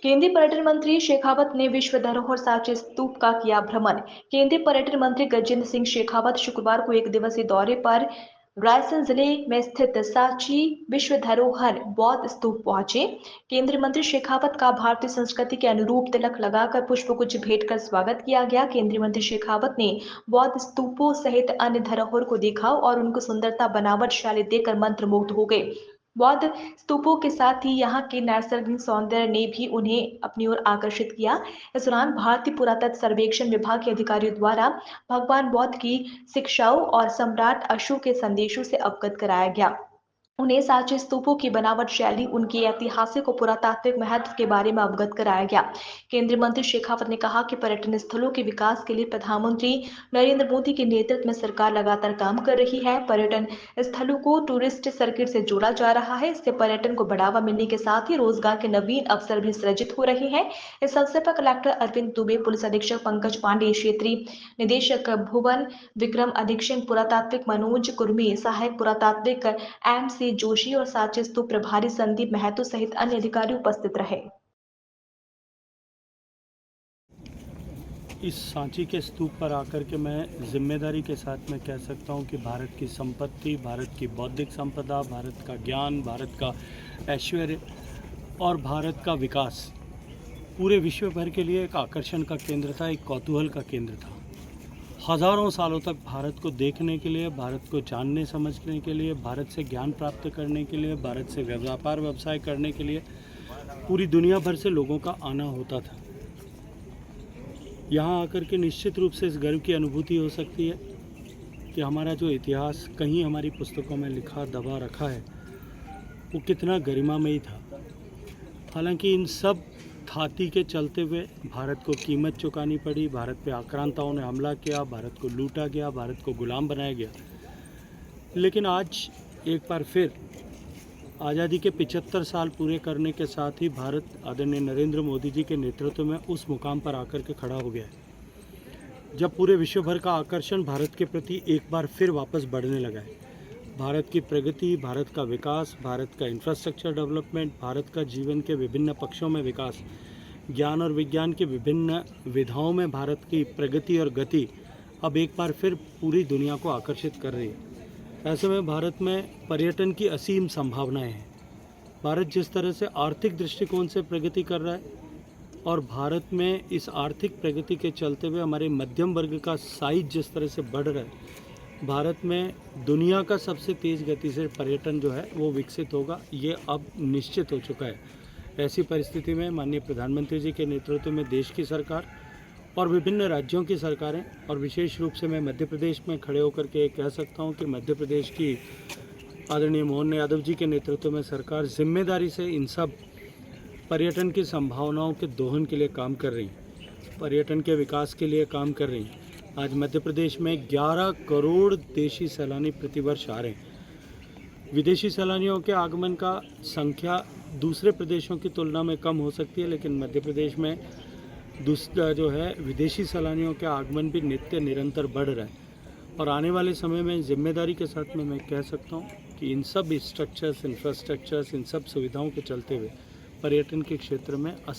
केंद्रीय पर्यटन मंत्री शेखावत ने विश्व धरोहर सांची स्तूप का किया भ्रमण। केंद्रीय पर्यटन मंत्री गजेंद्र सिंह शेखावत शुक्रवार को एक दिवसीय दौरे पर रायसेन जिले में स्थित सांची विश्व धरोहर बौद्ध स्तूप पहुंचे। केंद्रीय मंत्री शेखावत का भारतीय संस्कृति के अनुरूप तिलक लगाकर पुष्पगुच्छ भेंट कर स्वागत किया गया। केंद्रीय मंत्री शेखावत ने बौद्ध स्तूपों सहित अन्य धरोहर को देखा और उनको सुंदरता बनावट शैली देखकर मंत्रमुग्ध हो गए। बौद्ध स्तूपों के साथ ही यहाँ के नैसर्गिक सौंदर्य ने भी उन्हें अपनी ओर आकर्षित किया। इस दौरान भारतीय पुरातत्व सर्वेक्षण विभाग के अधिकारियों द्वारा भगवान बौद्ध की शिक्षाओं और सम्राट अशोक के संदेशों से अवगत कराया गया। उन्हें सांची स्तूपों की बनावट शैली, उनकी ऐतिहासिक और पुरातात्विक महत्व के बारे में अवगत कराया गया। केंद्रीय मंत्री शेखावत ने कहा कि पर्यटन स्थलों के विकास के लिए प्रधानमंत्री नरेंद्र मोदी के नेतृत्व में सरकार लगातार काम कर रही है। पर्यटन स्थलों को टूरिस्ट सर्किट से जोड़ा जा रहा है। इससे पर्यटन को बढ़ावा मिलने के साथ ही रोजगार के नवीन अवसर भी सृजित हो रहे हैं। इस अवसर पर कलेक्टर अरविंद दुबे, पुलिस अधीक्षक पंकज पांडे, क्षेत्रीय निदेशक भुवन विक्रम, अधीक्षक पुरातात्विक मनोज कुर्मी, सहायक पुरातात्विक MC जोशी और सांची स्तूप प्रभारी संदीप महतो सहित अन्य अधिकारी उपस्थित रहे। इस सांची के स्तूप पर आकर के मैं जिम्मेदारी के साथ में कह सकता हूं कि भारत की संपत्ति, भारत की बौद्धिक संपदा, भारत का ज्ञान, भारत का ऐश्वर्य और भारत का विकास पूरे विश्व भर के लिए एक आकर्षण का केंद्र था, एक कौतूहल का केंद्र था। हज़ारों सालों तक भारत को देखने के लिए, भारत को जानने समझने के लिए, भारत से ज्ञान प्राप्त करने के लिए, भारत से व्यापार व्यवसाय करने के लिए पूरी दुनिया भर से लोगों का आना होता था। यहाँ आकर के निश्चित रूप से इस गर्व की अनुभूति हो सकती है कि हमारा जो इतिहास कहीं हमारी पुस्तकों में लिखा दबा रखा है वो कितना गरिमामयी था। हालांकि इन सब थाती के चलते हुए भारत को कीमत चुकानी पड़ी, भारत पे आक्रांताओं ने हमला किया, भारत को लूटा गया, भारत को गुलाम बनाया गया। लेकिन आज एक बार फिर आज़ादी के 75 साल पूरे करने के साथ ही भारत आदरणीय नरेंद्र मोदी जी के नेतृत्व में उस मुकाम पर आकर के खड़ा हो गया है जब पूरे विश्व भर का आकर्षण भारत के प्रति एक बार फिर वापस बढ़ने लगा है। भारत की प्रगति, भारत का विकास, भारत का इंफ्रास्ट्रक्चर डेवलपमेंट, भारत का जीवन के विभिन्न पक्षों में विकास, ज्ञान और विज्ञान के विभिन्न विधाओं में भारत की प्रगति और गति अब एक बार फिर पूरी दुनिया को आकर्षित कर रही है। ऐसे में भारत में पर्यटन की असीम संभावनाएं हैं। भारत जिस तरह से आर्थिक दृष्टिकोण से प्रगति कर रहा है और भारत में इस आर्थिक प्रगति के चलते हुए हमारे मध्यम वर्ग का साइज जिस तरह से बढ़ रहा है, भारत में दुनिया का सबसे तेज़ गति से पर्यटन जो है वो विकसित होगा, ये अब निश्चित हो चुका है। ऐसी परिस्थिति में माननीय प्रधानमंत्री जी के नेतृत्व में देश की सरकार और विभिन्न राज्यों की सरकारें और विशेष रूप से मैं मध्य प्रदेश में खड़े होकर के कह सकता हूं कि मध्य प्रदेश की आदरणीय मोहन यादव जी के नेतृत्व में सरकार जिम्मेदारी से इन सब पर्यटन की संभावनाओं के दोहन के लिए काम कर रही है, पर्यटन के विकास के लिए काम कर रही है। आज मध्य प्रदेश में 11 करोड़ देशी सैलानी प्रतिवर्ष आ रहे हैं। विदेशी सैलानियों के आगमन का संख्या दूसरे प्रदेशों की तुलना में कम हो सकती है, लेकिन मध्य प्रदेश में दूसरा जो है विदेशी सैलानियों के आगमन भी नित्य निरंतर बढ़ रहा है। और आने वाले समय में जिम्मेदारी के साथ में मैं कह सकता हूँ कि इन सब स्ट्रक्चर्स, इंफ्रास्ट्रक्चर्स, इन सब सुविधाओं के चलते हुए पर्यटन के क्षेत्र में